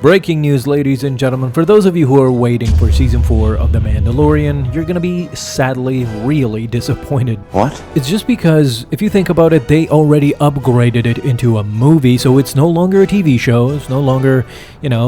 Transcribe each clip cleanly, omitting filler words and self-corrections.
Breaking news, ladies and gentlemen. For those of you who are waiting for Season 4 of The Mandalorian, you're gonna be sadly really disappointed. What? It's just because, if you think about it, they already upgraded it into a movie, so it's no longer a TV show, it's no longer,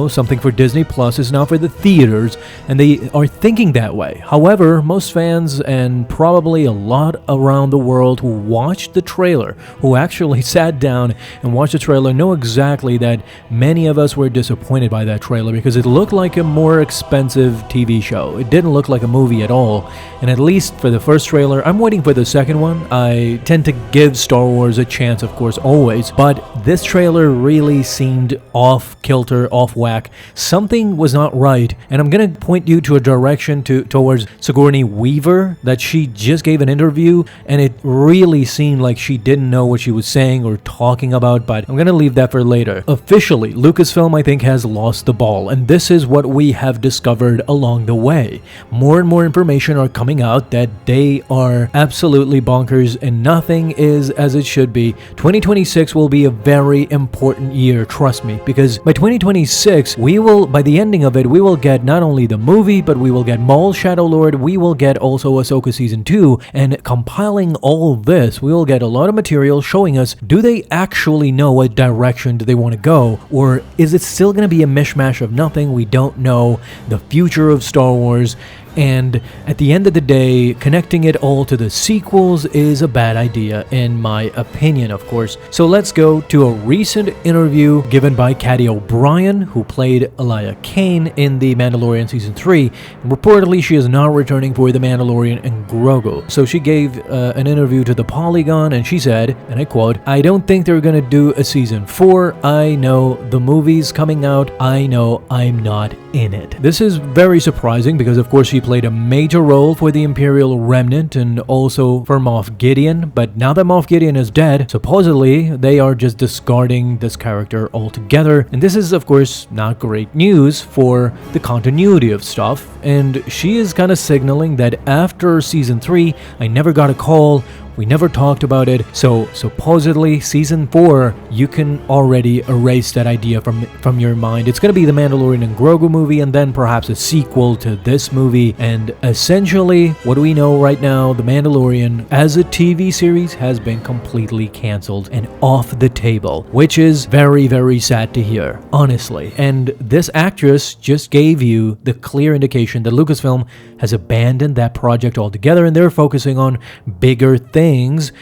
something for Disney Plus, it's now for the theaters, and they are thinking that way. However, most fans, and probably a lot around the world who watched the trailer, who actually sat down and watched the trailer, know exactly that many of us were disappointed by that trailer because it looked like a more expensive TV show. It didn't look like a movie at all, and at least for the first trailer. I'm waiting for the second one. I tend to give Star Wars a chance, of course, always, but this trailer really seemed off kilter, off whack. Something was not right, and I'm gonna point you to a direction towards Sigourney Weaver, that she just gave an interview, and it really seemed like she didn't know what she was saying or talking about, but I'm gonna leave that for later. Officially, Lucasfilm, I think, has lost the ball, and this is what we have discovered along the way. More and more information are coming out that they are absolutely bonkers and nothing is as it should be. 2026 will be a very important year, trust me, because by 2026, by the ending of it, we will get not only the movie, but we will get Maul Shadow Lord, we will get also Ahsoka Season 2, and compiling all this, we will get a lot of material showing us, do they actually know what direction do they want to go, or is it still going to be a mishmash of nothing? We don't know the future of Star Wars, and at the end of the day, connecting it all to the sequels is a bad idea, in my opinion, of course. So let's go to a recent interview given by Caddy O'Brien, who played Elia Kane in The Mandalorian Season 3. And reportedly, she is not returning for The Mandalorian and Grogu. So she gave an interview to The Polygon, and she said, and I quote, "I don't think they're gonna do a Season 4. I know the movie's coming out. I know I'm not in it." This is very surprising because, of course, she played a major role for the Imperial Remnant and also for Moff Gideon, but now that Moff Gideon is dead, supposedly they are just discarding this character altogether, and this is, of course, not great news for the continuity of stuff, and she is kind of signaling that after Season 3, I never got a call, we never talked about it, so supposedly Season 4, you can already erase that idea from your mind. It's going to be the Mandalorian and Grogu movie, and then perhaps a sequel to this movie, and essentially, what do we know right now? The Mandalorian, as a TV series, has been completely cancelled and off the table, which is very, very sad to hear, honestly. And this actress just gave you the clear indication that Lucasfilm has abandoned that project altogether, and they're focusing on bigger things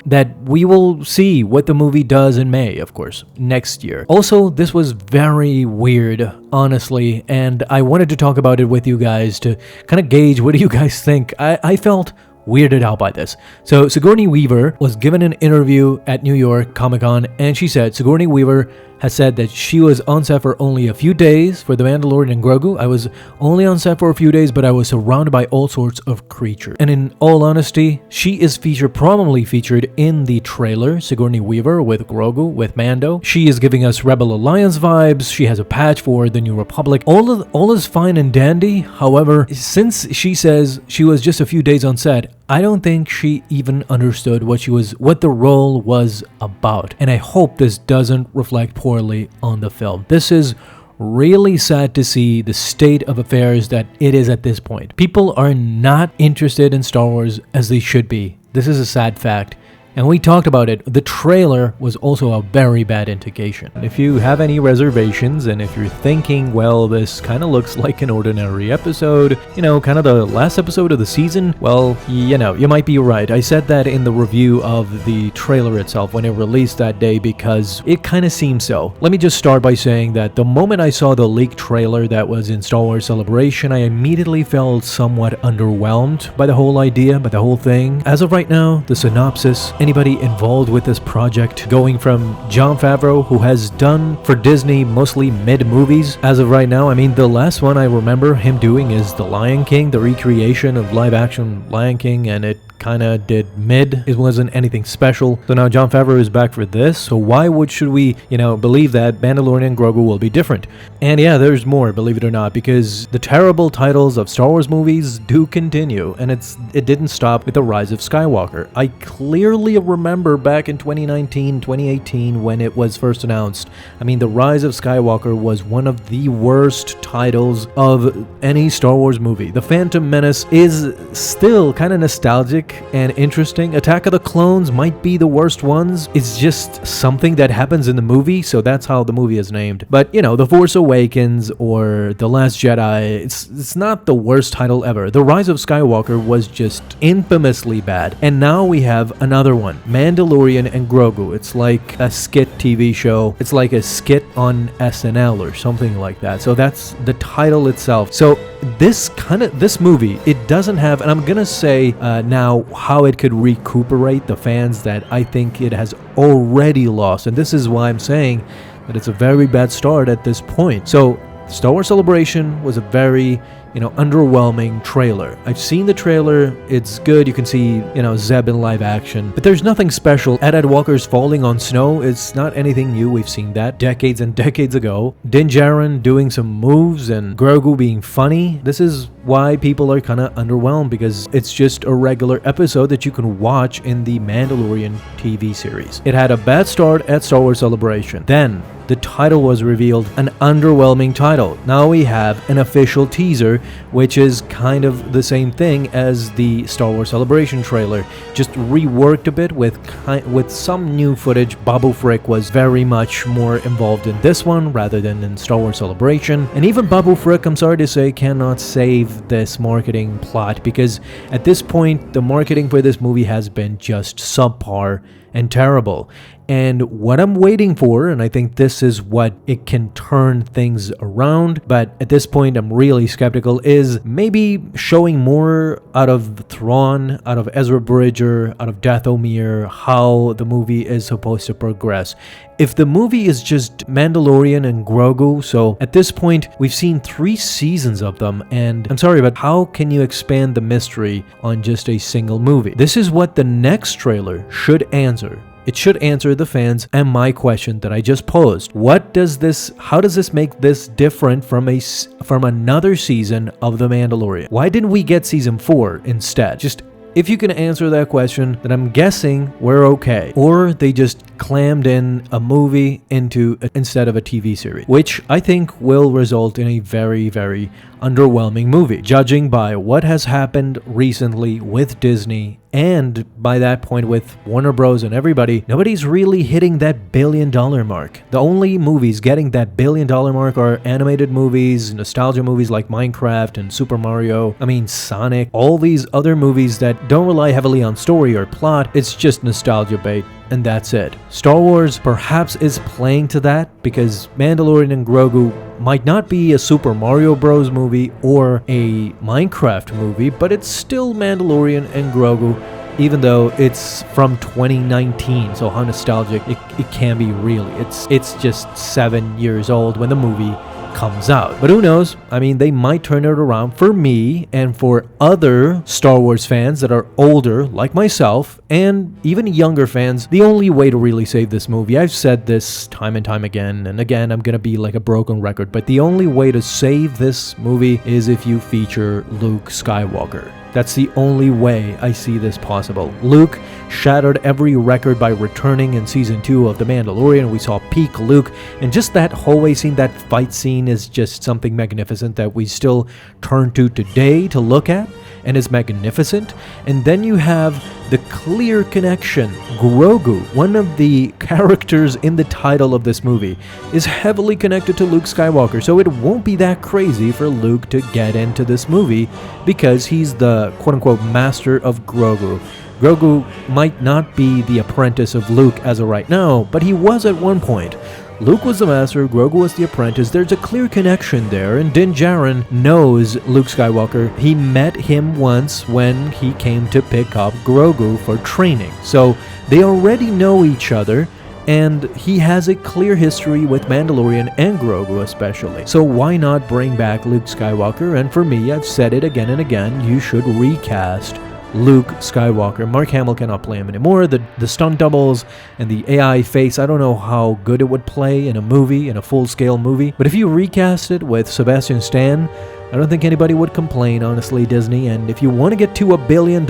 that we will see what the movie does in May, of course, next year. Also, this was very weird, honestly, and I wanted to talk about it with you guys to kind of gauge what do you guys think. I felt weirded out by this. So Sigourney Weaver was given an interview at New York Comic-Con, and she said Sigourney Weaver has said that she was on set for only a few days for The Mandalorian and Grogu. I was only on set for a few days, but I was surrounded by all sorts of creatures. And in all honesty, she is prominently featured in the trailer, Sigourney Weaver with Grogu, with Mando. She is giving us Rebel Alliance vibes. She has a patch for the New Republic. All is fine and dandy. However, since she says she was just a few days on set, I don't think she even understood what the role was about. And I hope this doesn't reflect poorly on the film. This is really sad to see the state of affairs that it is at this point. People are not interested in Star Wars as they should be. This is a sad fact. And we talked about it. The trailer was also a very bad indication. If you have any reservations, and if you're thinking, well, this kind of looks like an ordinary episode, kind of the last episode of the season, well, you might be right. I said that in the review of the trailer itself when it released that day because it kind of seemed so. Let me just start by saying that the moment I saw the leaked trailer that was in Star Wars Celebration, I immediately felt somewhat underwhelmed by the whole idea, by the whole thing. As of right now, the synopsis, anybody involved with this project, going from Jon Favreau, who has done for Disney mostly mid-movies as of right now. I mean, the last one I remember him doing is The Lion King, the recreation of live-action Lion King, and it kind of did mid. It wasn't anything special. So now Jon Favreau is back for this. So why should we, believe that Mandalorian and Grogu will be different? And yeah, there's more, believe it or not, because the terrible titles of Star Wars movies do continue, and it didn't stop with The Rise of Skywalker. I clearly fondly remember back in 2019, 2018 when it was first announced. I mean, The Rise of Skywalker was one of the worst titles of any Star Wars movie. The Phantom Menace is still kind of nostalgic and interesting. Attack of the Clones might be the worst ones. It's just something that happens in the movie, so that's how the movie is named. But, you know, The Force Awakens or The Last Jedi, it's not the worst title ever. The Rise of Skywalker was just infamously bad. And now we have another one, Mandalorian and Grogu. It's like a skit TV show. It's like a skit on SNL or something like that. So that's the title itself. So this movie, it doesn't have, and I'm gonna say now how it could recuperate the fans that I think it has already lost. And this is why I'm saying that it's a very bad start at this point. So Star Wars Celebration was a very, underwhelming trailer. I've seen the trailer. It's good. You can see, Zeb in live action. But there's nothing special. Ed Walker's falling on snow. It's not anything new. We've seen that decades and decades ago. Din Djarin doing some moves and Grogu being funny. This is why people are kind of underwhelmed, because it's just a regular episode that you can watch in the Mandalorian TV series. It had a bad start at Star Wars Celebration. Then the title was revealed, an underwhelming title. Now we have an official teaser, which is kind of the same thing as the Star Wars Celebration trailer, just reworked a bit with some new footage. Babu Frick was very much more involved in this one rather than in Star Wars Celebration. And even Babu Frick, I'm sorry to say, cannot save this marketing plot, because at this point, the marketing for this movie has been just subpar and terrible. And what I'm waiting for, and I think this is what it can turn things around, but at this point I'm really skeptical, is maybe showing more out of Thrawn, out of Ezra Bridger, out of Dathomir, how the movie is supposed to progress. If the movie is just Mandalorian and Grogu, so at this point we've seen 3 seasons of them, and I'm sorry, but how can you expand the mystery on just a single movie? This is what the next trailer should answer. It should answer the fans and my question that I just posed. How does this make this different from another season of The Mandalorian? Why didn't we get season 4 instead? Just, if you can answer that question, then I'm guessing we're okay. Or they just clammed in a movie instead of a TV series, which I think will result in a very, very underwhelming movie, judging by what has happened recently with Disney, and by that point with Warner Bros. And everybody. Nobody's really hitting that $1 billion mark. The only movies getting that $1 billion mark are animated movies, nostalgia movies like Minecraft and Super Mario, Sonic, all these other movies that don't rely heavily on story or plot. It's just nostalgia bait, and that's it. Star Wars perhaps is playing to that, because Mandalorian and Grogu might not be a Super Mario Bros. Movie or a Minecraft movie, but it's still Mandalorian and Grogu, even though it's from 2019. So how nostalgic it can be, really. It's just 7 years old when the movie comes out. But who knows? They might turn it around. For me and for other Star Wars fans that are older, like myself, and even younger fans, the only way to really save this movie, I've said this time and time again, and again, I'm gonna be like a broken record, but the only way to save this movie is if you feature Luke Skywalker. That's the only way I see this possible. Luke shattered every record by returning in Season 2 of The Mandalorian. We saw peak Luke, and just that hallway scene, that fight scene, is just something magnificent that we still turn to today to look at, and is magnificent. And then you have the clear connection. Grogu, one of the characters in the title of this movie, is heavily connected to Luke Skywalker, so it won't be that crazy for Luke to get into this movie, because he's the quote-unquote master of Grogu. Grogu might not be the apprentice of Luke as of right now, but he was at one point. Luke was the master, Grogu was the apprentice. There's a clear connection there, and Din Djarin knows Luke Skywalker. He met him once when he came to pick up Grogu for training. So they already know each other, and he has a clear history with Mandalorian and Grogu especially. So why not bring back Luke Skywalker? And for me, I've said it again and again, you should recast Luke Skywalker. Mark Hamill cannot play him anymore. The stunt doubles and the AI face, I don't know how good it would play in a movie, in a full-scale movie. But if you recast it with Sebastian Stan, I don't think anybody would complain, honestly, Disney. And if you want to get to $1 billion,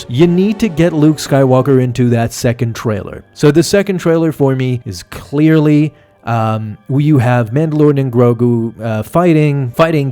you need to get Luke Skywalker into that second trailer. So the second trailer for me is clearly you have Mandalorian and Grogu fighting,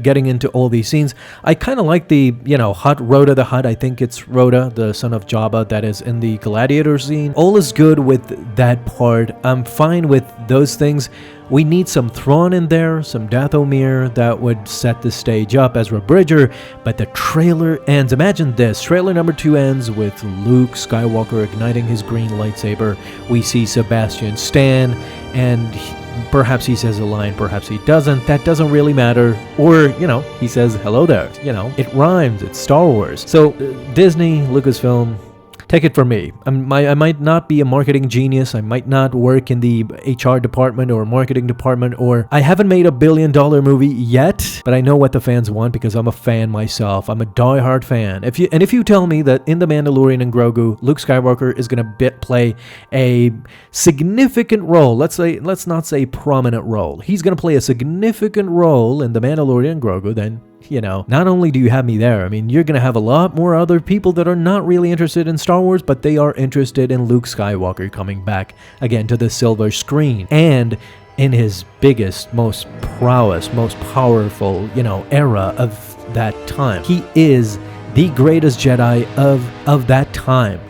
getting into all these scenes. I kind of like the, Hutt, Rhoda the Hutt. I think it's Rhoda, the son of Jabba, that is in the Gladiator scene. All is good with that part. I'm fine with those things. We need some Thrawn in there, some Dathomir that would set the stage up, Ezra Bridger, but the trailer ends. Imagine this. Trailer number 2 ends with Luke Skywalker igniting his green lightsaber. We see Sebastian Stan, and perhaps he says a line, perhaps he doesn't. That doesn't really matter. Or, he says, hello there. It rhymes. It's Star Wars. So, Disney, Lucasfilm, take it from me. I might not be a marketing genius. I might not work in the HR department or marketing department, or I haven't made $1 billion movie yet, but I know what the fans want because I'm a fan myself. I'm a diehard fan. If you tell me that in The Mandalorian and Grogu, Luke Skywalker is going to play a significant role, let's not say prominent role. He's going to play a significant role in The Mandalorian and Grogu, then not only do you have me there, you're going to have a lot more other people that are not really interested in Star Wars, but they are interested in Luke Skywalker coming back again to the silver screen. And in his biggest, most prowess, most powerful, era of that time. He is the greatest Jedi of that time.